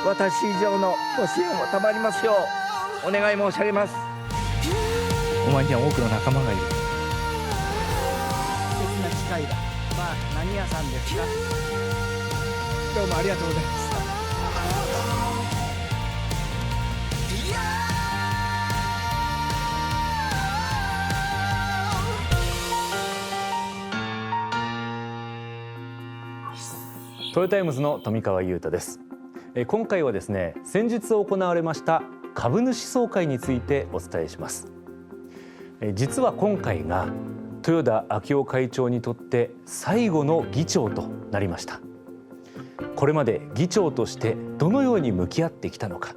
私以上のご支援を賜りますようお願い申し上げます。お前には多くの仲間がいる。素敵な機会だ。何屋さんですか？どうもありがとうございます。トヨタイムズの富川悠太です。今回はですね、先日行われました株主総会についてお伝えします。実は今回が豊田章男会長にとって最後の議長となりました。これまで議長としてどのように向き合ってきたのか、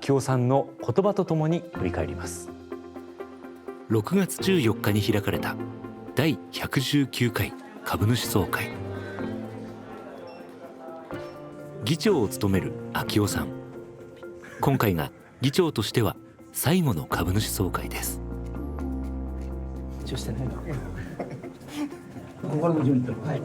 章男さんの言葉とともに振り返ります。6月14日に開かれた第119回株主総会。議長を務める章男さん、今回が議長としては最後の株主総会です。してないの。心の準備。はい。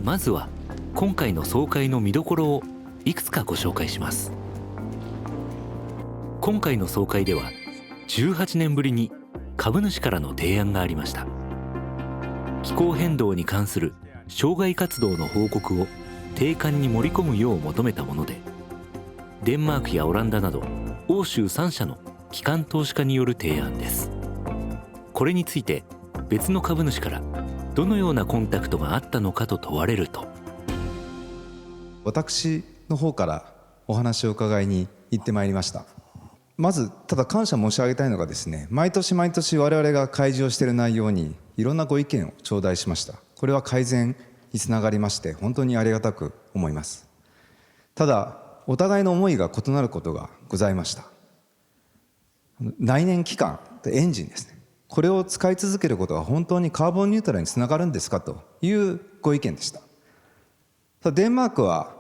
まずは今回の総会の見どころをいくつかご紹介します。今回の総会では18年ぶりに株主からの提案がありました。気候変動に関する障害活動の報告を定款に盛り込むよう求めたもので、デンマークやオランダなど欧州3社の機関投資家による提案です。これについて別の株主からどのようなコンタクトがあったのかと問われると、私の方からお話を伺いに行ってまいりました。まずただ感謝申し上げたいのがですね、毎年毎年我々が開示をしている内容にいろんなご意見を頂戴しました。これは改善につながりまして本当にありがたく思います。ただお互いの思いが異なることがございました。内燃機関、エンジンですね、これを使い続けることが本当にカーボンニュートラルにつながるんですかというご意見でした。デンマークは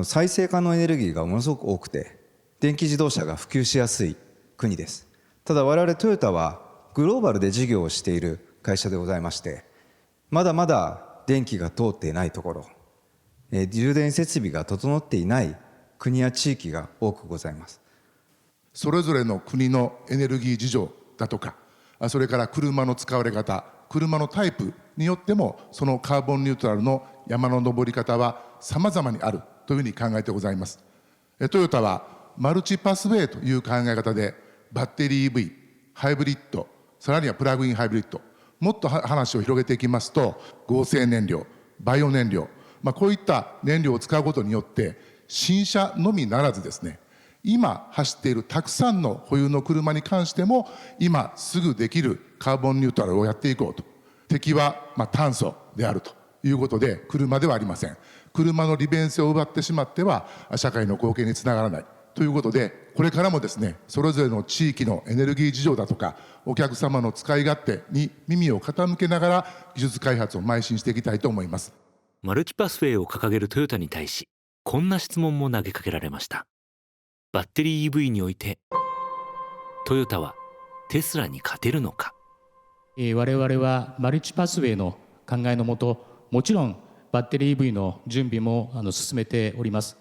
再生可能エネルギーがものすごく多くて電気自動車が普及しやすい国です。ただ我々トヨタはグローバルで事業をしている会社でございまして、まだまだ電気が通っていないところ、充電設備が整っていない国や地域が多くございます。それぞれの国のエネルギー事情だとか、それから車の使われ方、車のタイプによってもそのカーボンニュートラルの山の登り方は様々にあるというふうに考えてございます。トヨタはマルチパスウェイという考え方で、バッテリー EV、ハイブリッド、さらにはプラグインハイブリッド、もっと話を広げていきますと合成燃料、バイオ燃料、こういった燃料を使うことによって新車のみならずですね、今走っているたくさんの保有の車に関しても今すぐできるカーボンニュートラルをやっていこうと。敵は炭素であるということで車ではありません。車の利便性を奪ってしまっては社会の貢献につながらないということで、これからもですね、それぞれの地域のエネルギー事情だとかお客様の使い勝手に耳を傾けながら技術開発を邁進していきたいと思います。マルチパスウェイを掲げるトヨタに対し、こんな質問も投げかけられました。バッテリー EV においてトヨタはテスラに勝てるのか。我々はマルチパスウェイの考えのもと、もちろんバッテリー EV の準備も進めております。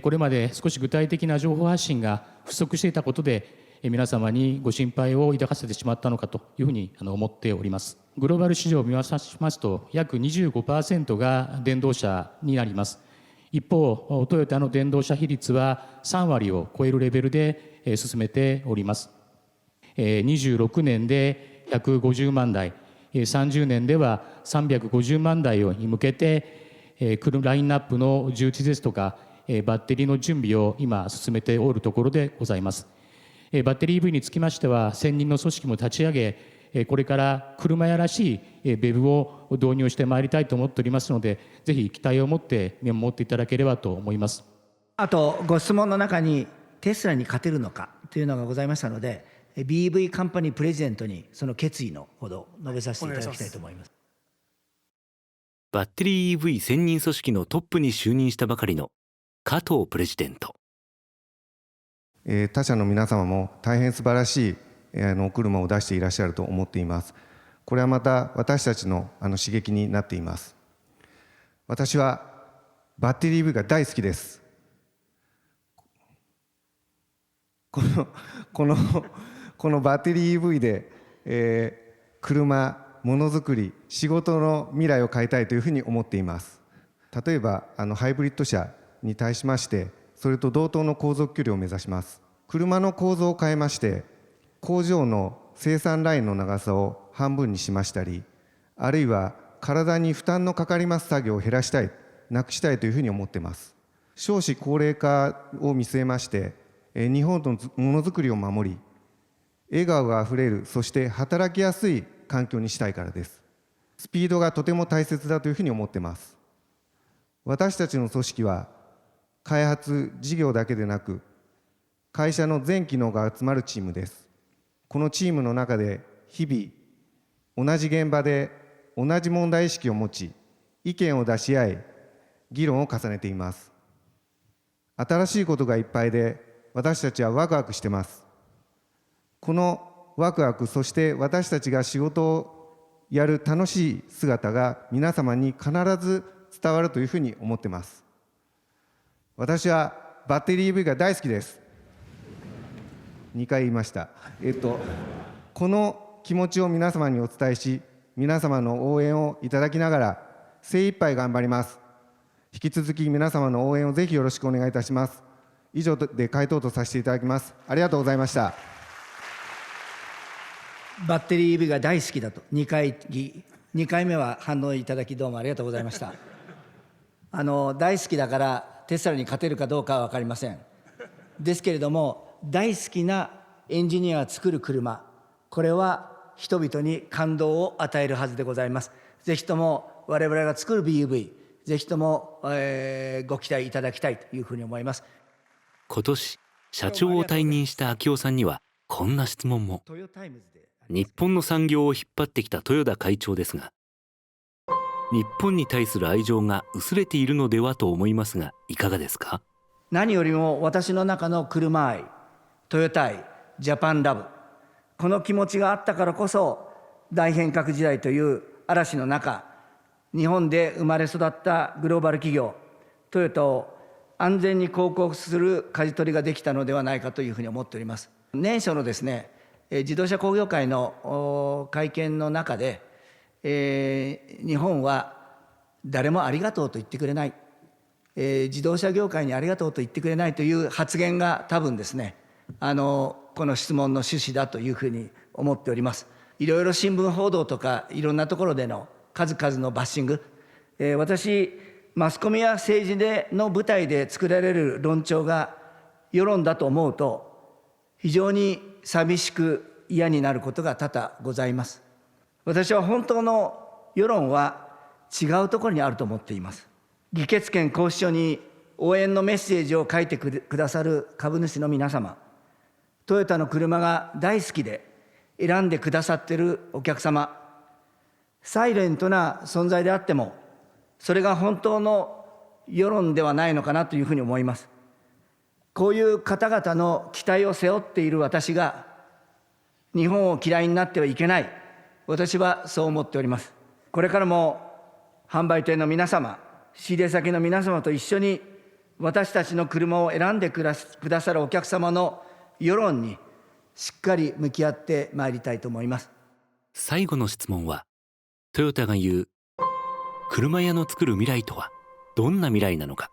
これまで少し具体的な情報発信が不足していたことで皆様にご心配を抱かせてしまったのかというふうに思っております。グローバル市場を見渡しますと約 25% が電動車になります。一方トヨタの電動車比率は3割を超えるレベルで進めております。26年で150万台、30年では350万台に向けてラインナップの充実ですとかバッテリーの準備を今進めておるところでございます。バッテリー EV につきましては専任の組織も立ち上げ、これから車屋らしいベブを導入してまいりたいと思っておりますので、ぜひ期待を持って見守っていただければと思います。あとご質問の中にテスラに勝てるのかというのがございましたので、BV カンパニープレジデントにその決意のほど述べさせていただきたいと思います。バッテリー EV 専任組織のトップに就任したばかりの加藤プレジデント。他社の皆様も大変素晴らしいお車を出していらっしゃると思っています。これはまた私たちの刺激になっています。私はバッテリー EV が大好きです。このバッテリー EV で、車、ものづくり、仕事の未来を変えたいというふうに思っています。例えばハイブリッド車に対しまして、それと同等の航続距離を目指します。車の構造を変えまして、工場の生産ラインの長さを半分にしましたり、あるいは体に負担のかかります作業を減らしたい、なくしたいというふうに思っています。少子高齢化を見据えまして、日本のものづくりを守り、笑顔があふれる、そして働きやすい環境にしたいからです。スピードがとても大切だというふうに思っています。私たちの組織は開発事業だけでなく、会社の全機能が集まるチームです。このチームの中で日々同じ現場で同じ問題意識を持ち、意見を出し合い、議論を重ねています。新しいことがいっぱいで、私たちはワクワクしてます。このワクワク、そして私たちが仕事をやる楽しい姿が皆様に必ず伝わるというふうに思ってます。私はバッテリー EV が大好きです。2回言いました。この気持ちを皆様にお伝えし、皆様の応援をいただきながら精一杯頑張ります。引き続き皆様の応援をぜひよろしくお願いいたします。以上で回答とさせていただきます。ありがとうございました。バッテリー EV が大好きだと2回目は反応いただきどうもありがとうございました。大好きだからテスラに勝てるかどうかは分かりません。ですけれども、大好きなエンジニアが作る車、これは人々に感動を与えるはずでございます。ぜひとも我々が作る BEV、ぜひとも、ご期待いただきたいというふうに思います。今年社長を退任した秋夫さんにはこんな質問も。日本の産業を引っ張ってきた豊田会長ですが、日本に対する愛情が薄れているのではと思いますが、いかがですか？何よりも私の中の車愛、トヨタ愛、ジャパンラブ、この気持ちがあったからこそ、大変革時代という嵐の中、日本で生まれ育ったグローバル企業トヨタを安全に航行する舵取りができたのではないかというふうに思っております。年初のですね、自動車工業会の会見の中で、日本は誰もありがとうと言ってくれない、自動車業界にありがとうと言ってくれないという発言が多分ですね、この質問の趣旨だというふうに思っております。いろいろ新聞報道とかいろんなところでの数々のバッシング、私マスコミや政治の舞台で作られる論調が世論だと思うと、非常に寂しく嫌になることが多々ございます。私は本当の世論は違うところにあると思っています。議決権行使書に応援のメッセージを書いてくださる株主の皆様、トヨタの車が大好きで選んでくださっているお客様、サイレントな存在であっても、それが本当の世論ではないのかなというふうに思います。こういう方々の期待を背負っている私が、日本を嫌いになってはいけない、私はそう思っております。これからも販売店の皆様、仕入れ先の皆様と一緒に、私たちの車を選んでくださるお客様の世論にしっかり向き合ってまいりたいと思います。最後の質問は、トヨタが言う車屋の作る未来とはどんな未来なのか。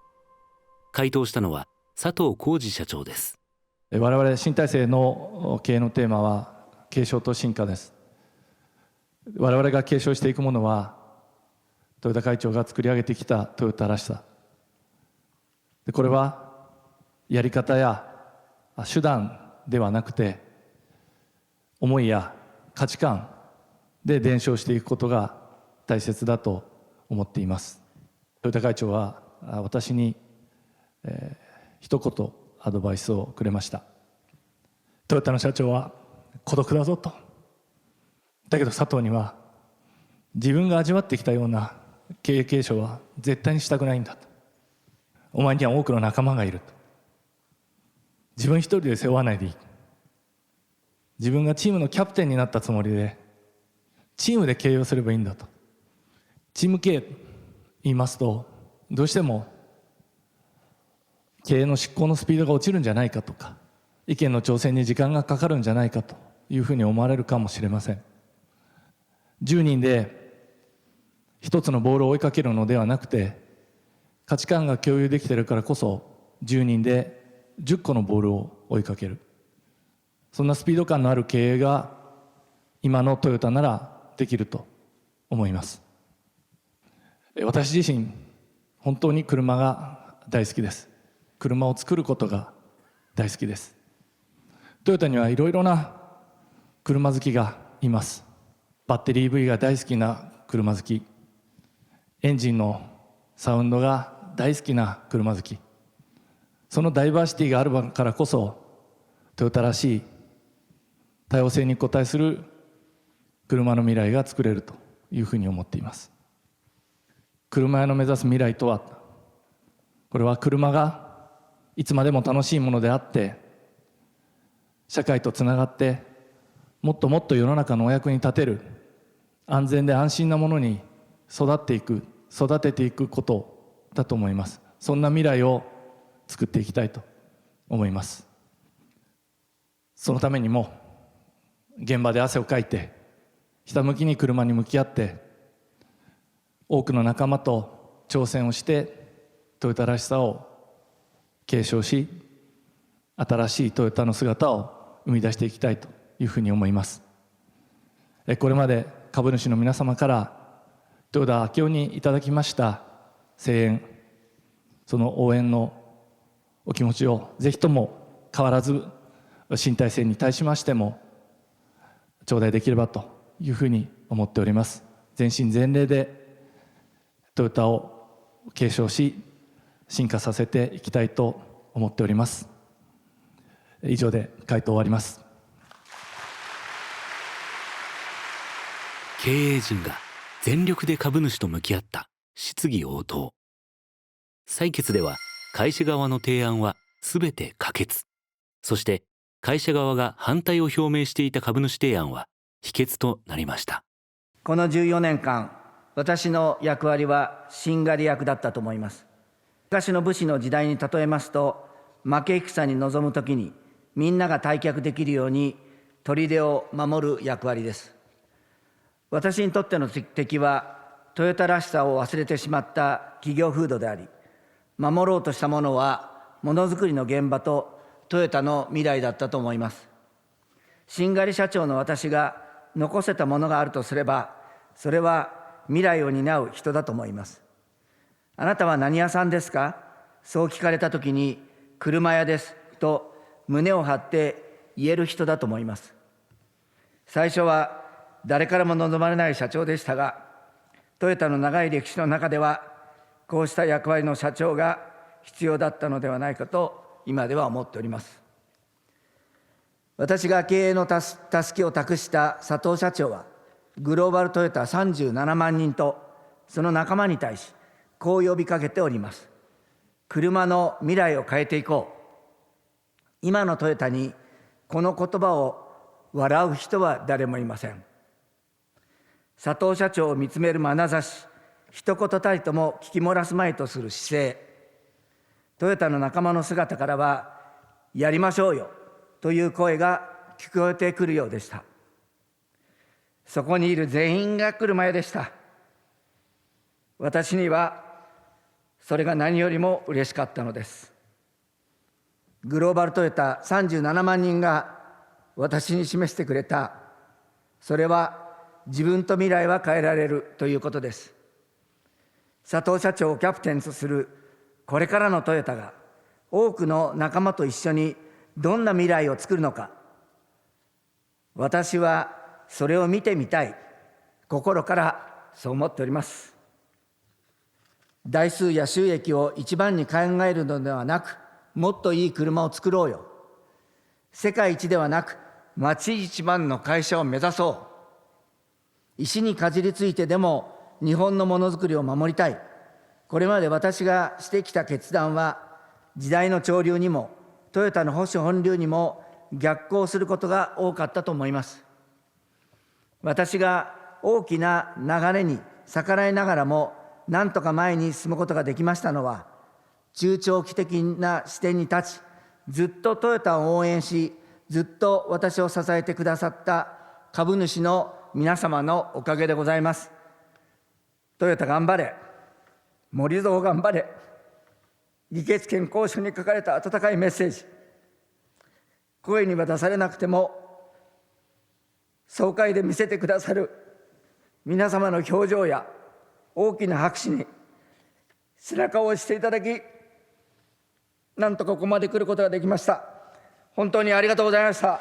回答したのは佐藤浩二社長です。我々新体制の経営のテーマは継承と進化です。我々が継承していくものは、豊田会長が作り上げてきたトヨタらしさで、これはやり方や手段ではなくて、思いや価値観で伝承していくことが大切だと思っています。豊田会長は私に、一言アドバイスをくれました。トヨタの社長は孤独だぞと。だけど佐藤には自分が味わってきたような経営継承は絶対にしたくないんだと。お前には多くの仲間がいると。自分一人で背負わないでいい。自分がチームのキャプテンになったつもりでチームで経営をすればいいんだと。チーム経営、言いますと、どうしても経営の執行のスピードが落ちるんじゃないかとか、意見の調整に時間がかかるんじゃないかというふうに思われるかもしれません。10人で一つのボールを追いかけるのではなくて、価値観が共有できているからこそ10人で10個のボールを追いかける、そんなスピード感のある経営が今のトヨタならできると思います。私自身本当に車が大好きです。車を作ることが大好きです。トヨタにはいろいろな車好きがいます。バッテリー EV が大好きな車好き、エンジンのサウンドが大好きな車好き、そのダイバーシティがあるからこそトヨタらしい多様性に応えする車の未来が作れるというふうに思っています。車屋の目指す未来とは、これは車がいつまでも楽しいものであって社会とつながってもっともっと世の中のお役に立てる安全で安心なものに育てていくことだと思います。そんな未来を作っていきたいと思います。そのためにも現場で汗をかいてひたむきに車に向き合って多くの仲間と挑戦をしてトヨタらしさを継承し、新しいトヨタの姿を生み出していきたいというふうに思います。これまで株主の皆様から豊田章男にいただきました声援、その応援のお気持ちをぜひとも変わらず新体制に対しましても頂戴できればというふうに思っております。全身全霊でトヨタを継承し進化させていきたいと思っております。以上で回答終わります。経営陣が全力で株主と向き合った質疑応答。採決では会社側の提案はすべて可決。そして会社側が反対を表明していた株主提案は否決となりました。この14年間、私の役割はしんがり役だったと思います。昔の武士の時代に例えますと、負け戦に臨むときにみんなが退却できるように砦を守る役割です。私にとっての敵はトヨタらしさを忘れてしまった企業風土であり、守ろうとしたものはものづくりの現場とトヨタの未来だったと思います。しんがり社長の私が残せたものがあるとすれば、それは未来を担う人だと思います。あなたは何屋さんですか？そう聞かれたときに、車屋ですと胸を張って言える人だと思います。最初は誰からも望まれない社長でしたが、トヨタの長い歴史の中では、こうした役割の社長が必要だったのではないかと今では思っております。私が経営のたすきを託した佐藤社長は、グローバルトヨタ37万人とその仲間に対し、こう呼びかけております。車の未来を変えていこう。今のトヨタにこの言葉を笑う人は誰もいません。佐藤社長を見つめる眼差し、一言たりとも聞き漏らすまいとする姿勢、トヨタの仲間の姿からは、やりましょうよという声が聞こえてくるようでした。そこにいる全員が車屋でした。私にはそれが何よりも嬉しかったのです。グローバルトヨタ37万人が私に示してくれた、それは自分と未来は変えられるということです。佐藤社長をキャプテンとするこれからのトヨタが、多くの仲間と一緒にどんな未来を作るのか、私はそれを見てみたい、心からそう思っております。台数や収益を一番に考えるのではなく、もっといい車を作ろうよ。世界一ではなく、町一番の会社を目指そう。石にかじりついてでも日本のものづくりを守りたい。これまで私がしてきた決断は、時代の潮流にもトヨタの保守本流にも逆行することが多かったと思います。私が大きな流れに逆らいながらも、なんとか前に進むことができましたのは、中長期的な視点に立ち、ずっとトヨタを応援し、ずっと私を支えてくださった株主の皆様のおかげでございます。トヨタ頑張れ、森蔵頑張れ、議決権交渉に書かれた温かいメッセージ、声には出されなくても、総会で見せてくださる皆様の表情や大きな拍手に背中を押していただき、なんとかここまで来ることができました。本当にありがとうございました。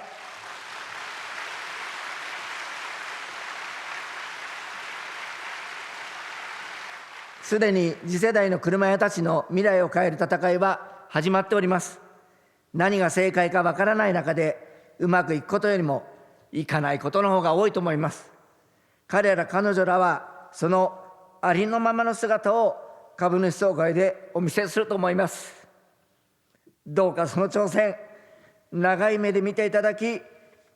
すでに次世代の車屋たちの未来を変える戦いは始まっております。何が正解かわからない中で、うまくいくことよりもいかないことの方が多いと思います。彼ら彼女らはそのありのままの姿を株主総会でお見せすると思います。どうかその挑戦、長い目で見ていただき、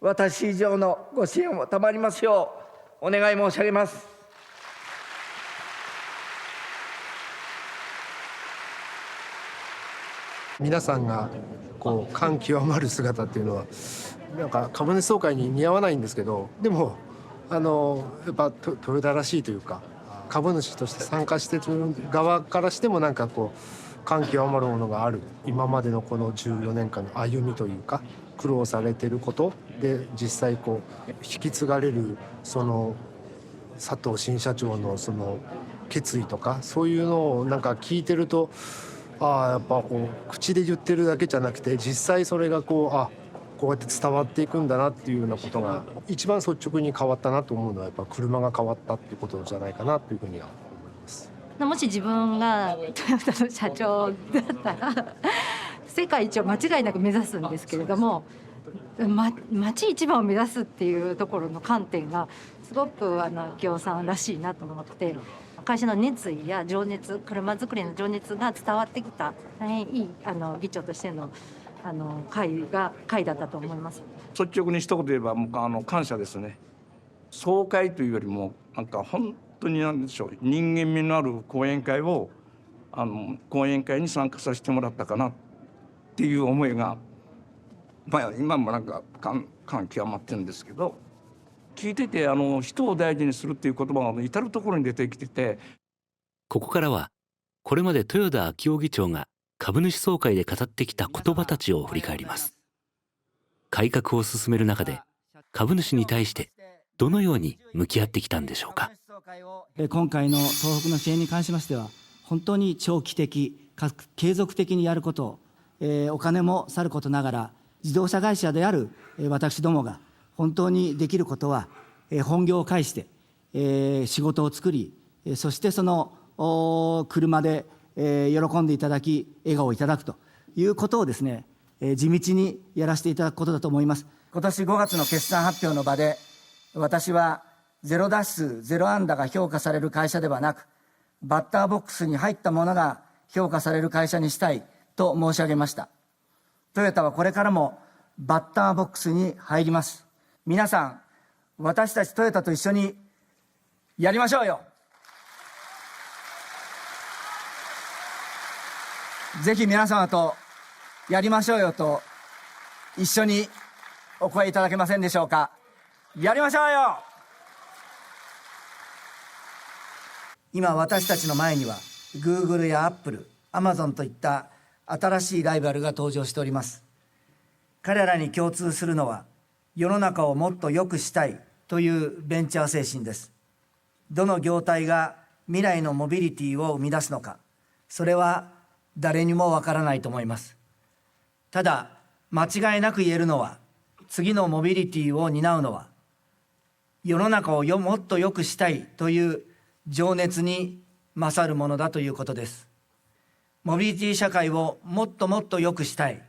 私以上のご支援を賜りますようお願い申し上げます。皆さんがこう感極まる姿っていうのはなんか株主総会に似合わないんですけど、でもやっぱトヨタらしいというか、株主として参加してる側からしてもなんかこう感極まるものがある。今までのこの14年間の歩みというか、苦労されてることで実際こう引き継がれるその佐藤新社長のその決意とか、そういうのをなんか聞いてると、やっぱこう口で言ってるだけじゃなくて、実際それがこうやって伝わっていくんだなっていうようなことが一番率直に変わったなと思うのは、やっぱ車が変わったっていうことじゃないかなというふうには思います。もし自分がトヨタの社長だったら世界一を間違いなく目指すんですけれども、町一番を目指すっていうところの観点がすごく明夫さんらしいなと思って、会社の熱意や情熱、車作りの情熱が伝わってきた大変いい議長としての会だったと思います。率直に一言言えば感謝ですね。総会というよりもなんか本当に何でしょう、人間味のある講演会を講演会に参加させてもらったかなっていう思いが、今もなんか感極まってるんですけど、聞いてて人を大事にするっていう言葉が至る所に出てきてて、ここからはこれまで豊田章男議長が株主総会で語ってきた言葉たちを振り返ります。改革を進める中で株主に対してどのように向き合ってきたんでしょうか。今回の東北の支援に関しましては、本当に長期的かつ継続的にやることを、お金もさることながら、自動車会社である私どもが本当にできることは、本業を介して、仕事を作り、そしてその車で、喜んでいただき笑顔をいただくということをですね、地道にやらせていただくことだと思います。今年5月の決算発表の場で、私は0打数0安打が評価される会社ではなく、バッターボックスに入ったものが評価される会社にしたいと申し上げました。トヨタはこれからもバッターボックスに入ります。皆さん、私たちトヨタと一緒にやりましょうよ。ぜひ皆様とやりましょうよと一緒にお声いただけませんでしょうか。やりましょうよ。今私たちの前には Google や Apple、Amazon といった新しいライバルが登場しております。彼らに共通するのは、世の中をもっと良くしたいというベンチャー精神です。どの業態が未来のモビリティを生み出すのか、それは誰にもわからないと思います。ただ、間違いなく言えるのは、次のモビリティを担うのは、世の中をもっと良くしたいという情熱に勝るものだということです。モビリティ社会をもっともっと良くしたい。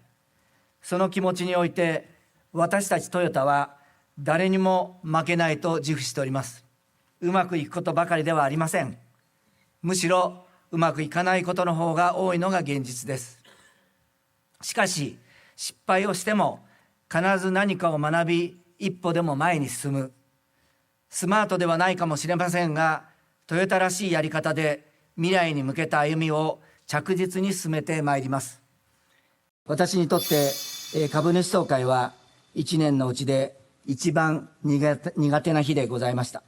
その気持ちにおいて、私たちトヨタは誰にも負けないと自負しております。うまくいくことばかりではありません。むしろうまくいかないことの方が多いのが現実です。しかし、失敗をしても必ず何かを学び、一歩でも前に進む。スマートではないかもしれませんが、トヨタらしいやり方で未来に向けた歩みを着実に進めてまいります。私にとって株主総会は1年のうちで一番苦手な日でございました。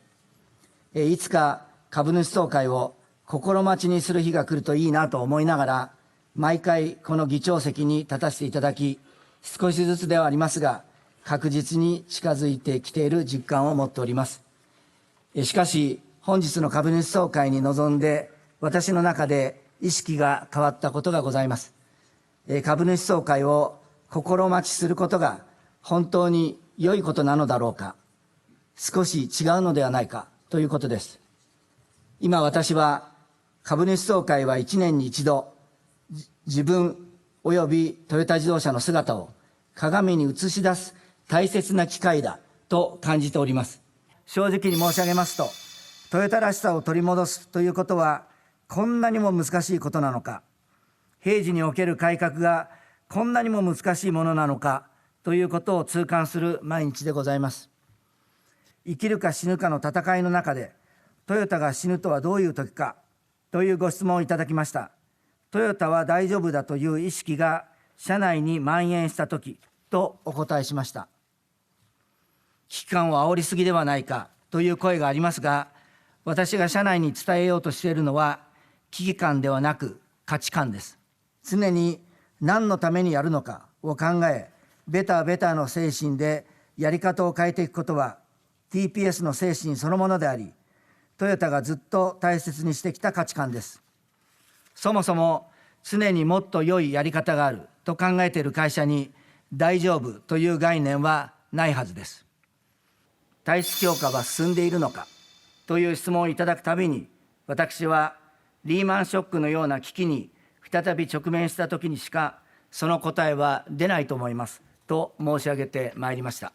いつか株主総会を心待ちにする日が来るといいなと思いながら、毎回この議長席に立たせていただき、少しずつではありますが、確実に近づいてきている実感を持っております。しかし、本日の株主総会に臨んで、私の中で意識が変わったことがございます。株主総会を心待ちすることが本当に良いことなのだろうか、少し違うのではないかということです。今私は株主総会は1年に一度、自分およびトヨタ自動車の姿を鏡に映し出す大切な機会だと感じております。正直に申し上げますと、トヨタらしさを取り戻すということはこんなにも難しいことなのか、平時における改革がこんなにも難しいものなのかということを痛感する毎日でございます。生きるか死ぬかの戦いの中で、トヨタが死ぬとはどういう時かというご質問をいただきました。トヨタは大丈夫だという意識が社内に蔓延した時とお答えしました。危機感を煽りすぎではないかという声がありますが、私が社内に伝えようとしているのは危機感ではなく価値観です。常に何のためにやるのかを考え、ベタベタの精神でやり方を変えていくことは TPS の精神そのものであり、トヨタがずっと大切にしてきた価値観です。そもそも常にもっと良いやり方があると考えている会社に大丈夫という概念はないはずです。体質強化は進んでいるのかという質問をいただくたびに、私はリーマンショックのような危機に再び直面したときにしかその答えは出ないと思いますと申し上げてまいりました。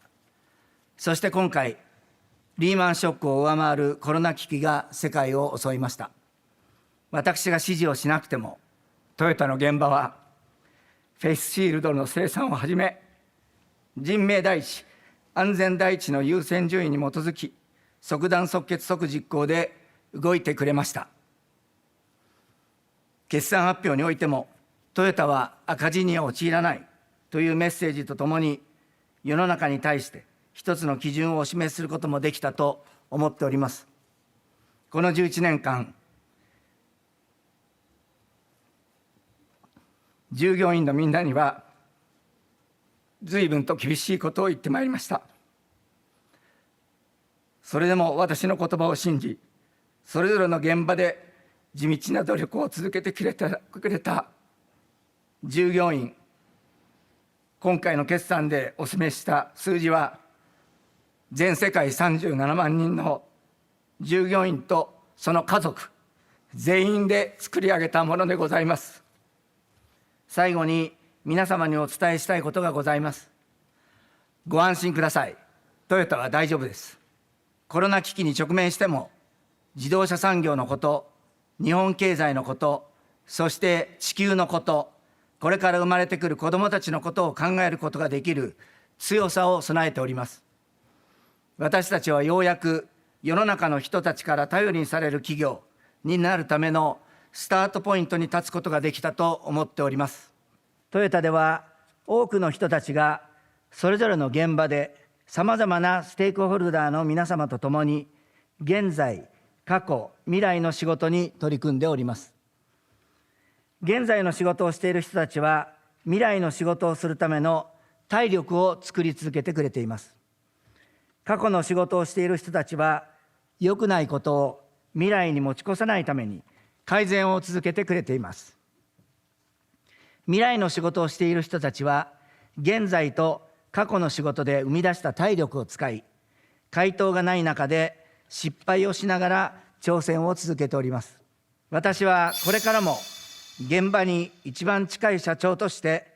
そして今回、リーマンショックを上回るコロナ危機が世界を襲いました。私が指示をしなくても、トヨタの現場はフェイスシールドの生産をはじめ、人命第一、安全第一の優先順位に基づき、即断即決即実行で動いてくれました。決算発表においても、トヨタは赤字には陥らないというメッセージとともに、世の中に対して一つの基準をお示しすることもできたと思っております。この11年間、従業員のみんなには随分と厳しいことを言ってまいりました。それでも私の言葉を信じ、それぞれの現場で地道な努力を続けてくれた従業員、今回の決算でお示しした数字は、全世界37万人の従業員とその家族全員で作り上げたものでございます。最後に皆様にお伝えしたいことがございます。ご安心ください。トヨタは大丈夫です。コロナ危機に直面しても、自動車産業のこと、日本経済のこと、そして地球のこと、これから生まれてくる子どもたちのことを考えることができる強さを備えております。私たちはようやく世の中の人たちから頼りにされる企業になるためのスタートポイントに立つことができたと思っております。トヨタでは多くの人たちがそれぞれの現場でさまざまなステークホルダーの皆様と共に現在、過去、未来の仕事に取り組んでおります。現在の仕事をしている人たちは未来の仕事をするための体力を作り続けてくれています。過去の仕事をしている人たちは良くないことを未来に持ち越さないために改善を続けてくれています。未来の仕事をしている人たちは現在と過去の仕事で生み出した体力を使い、回答がない中で失敗をしながら挑戦を続けております。私はこれからも現場に一番近い社長として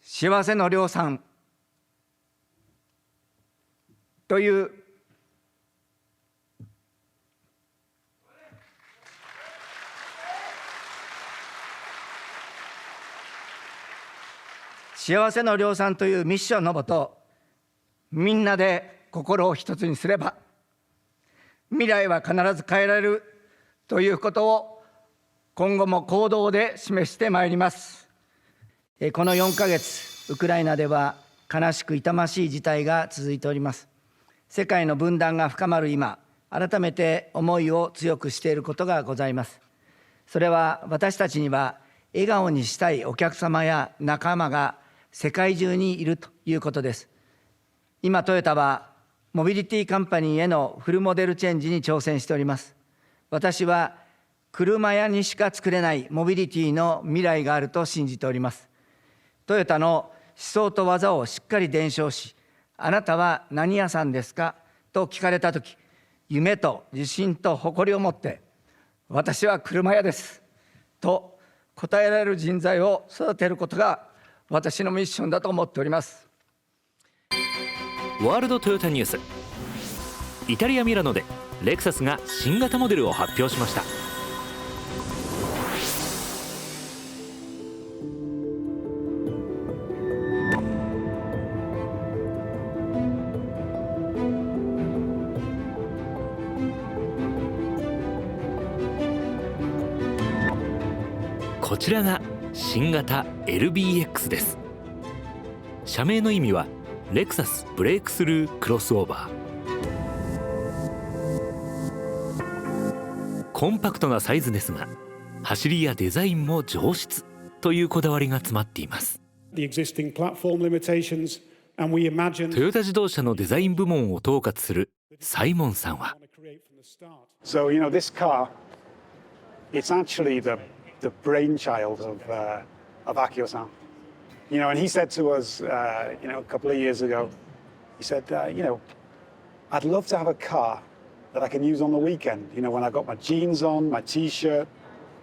幸せの量産という幸せの量産というミッションのもと、みんなで心を一つにすれば未来は必ず変えられるということを今後も行動で示してまいります。この4ヶ月、ウクライナでは悲しく痛ましい事態が続いております。世界の分断が深まる今、改めて思いを強くしていることがございます。それは私たちには笑顔にしたいお客様や仲間が世界中にいるということです。今トヨタはモビリティカンパニーへのフルモデルチェンジに挑戦しております。私は車屋にしか作れないモビリティの未来があると信じております。トヨタの思想と技をしっかり伝承し、あなたは何屋さんですかと聞かれたとき、夢と自信と誇りを持って、私は車屋ですと答えられる人材を育てることが私のミッションだと思っております。ワールドトヨタニュース。イタリア・ミラノでレクサスが新型モデルを発表しました。こちらが新型 LBX です。社名の意味はレクサスブレイクスルークロスオーバー。コンパクトなサイズですが、走りやデザインも上質というこだわりが詰まっています。トヨタ自動車のデザイン部門を統括するサイモンさんは、So, this car, it's actually the brainchild of Akio-san. And he said to us, a couple of years ago, he said, I'd love to have a car that I can use on the weekend. When I got my jeans on, my T-shirt,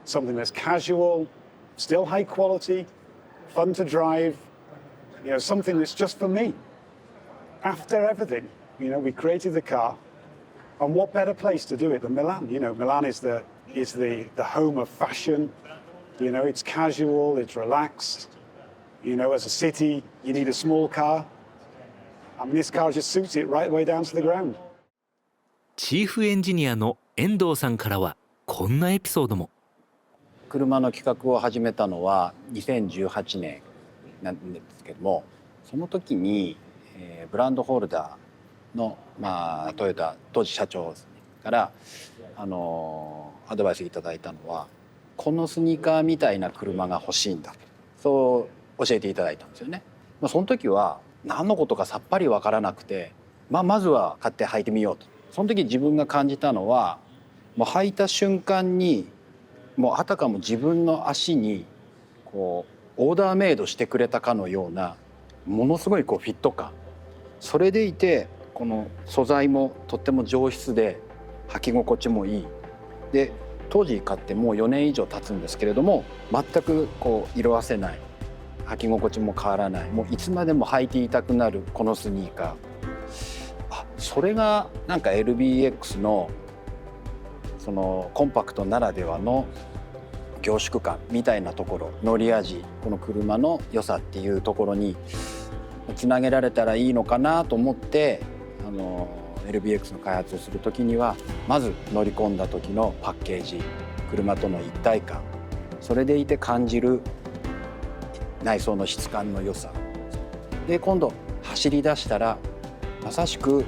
something that's casual, still high quality, fun to drive, something that's just for me. After everything, we created the car, and what better place to do it than Milan? Milan is the home of fashion. It's casual, it's relaxed. As a city, you need a small car. This car just suits it right way down to the ground. チーフエンジニアの遠藤さんからはこんなエピソードも。車の企画を始めたのは2018年なんですけども、その時に、ブランドホルダーの、トヨタ当時社長からアドバイスいただいたのは、このスニーカーみたいな車が欲しいんだ、そう教えていただいたんですよね。その時は何のことかさっぱり分からなくて、まずは買って履いてみようと。その時自分が感じたのは、もう履いた瞬間にもうあたかも自分の足にオーダーメイドしてくれたかのようなものすごいフィット感、それでいてこの素材もとっても上質で履き心地もいいで、当時買ってもう4年以上経つんですけれども、全く色あせない、履き心地も変わらない、もういつまでも履いていたくなるこのスニーカー、それがなんか LBX のそのコンパクトならではの凝縮感みたいなところ、乗り味、この車の良さっていうところにつなげられたらいいのかなと思って、LBX の開発をする時にはまず乗り込んだ時のパッケージ、車との一体感、それでいて感じる内装の質感の良さで、今度走り出したらまさしく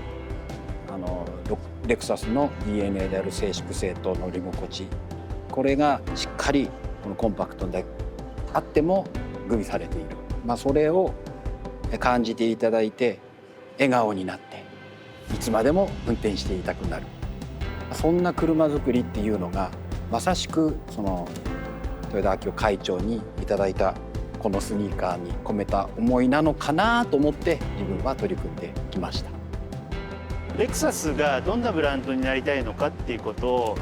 レクサスの DNA である静粛性と乗り心地、これがしっかりこのコンパクトであっても具備されている、それを感じていただいて笑顔になっていつまでも運転していたくなる、そんな車作りっていうのがまさしくその豊田章男会長にいただいたこのスニーカーに込めた思いなのかなと思って自分は取り組んできました。レクサスがどんなブランドになりたいのかっていうことを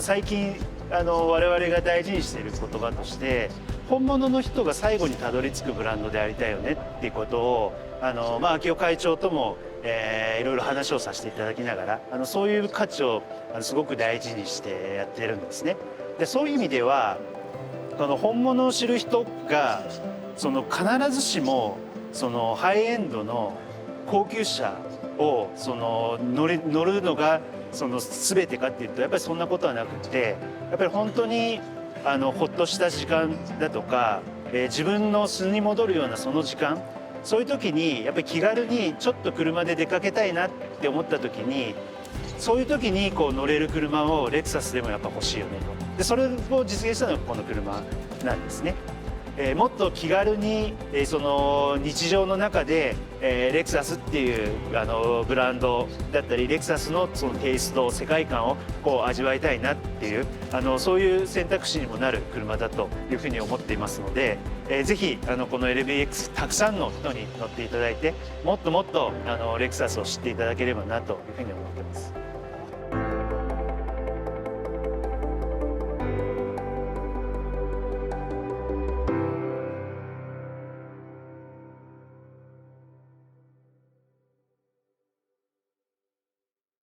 最近我々が大事にしている言葉として、本物の人が最後にたどり着くブランドでありたいよねっていうことを章男会長ともいろいろ話をさせていただきながらそういう価値をすごく大事にしてやってるんですね。でそういう意味では本物を知る人が必ずしもハイエンドの高級車を乗るのが全てかっていうとやっぱりそんなことはなくて、やっぱり本当にほっとした時間だとか、自分の素に戻るようなその時間、そういう時にやっぱり気軽にちょっと車で出かけたいなって思った時に、そういう時にこう乗れる車をレクサスでもやっぱ欲しいよねと。でそれを実現したのがこの車なんですね。もっと気軽に、その日常の中で、レクサスっていうブランドだったりレクサスのそのテイスト世界観をこう味わいたいなっていうそういう選択肢にもなる車だというふうに思っていますので、ぜひこの LBX たくさんの人に乗っていただいて、もっともっとレクサスを知っていただければなというふうに思っています。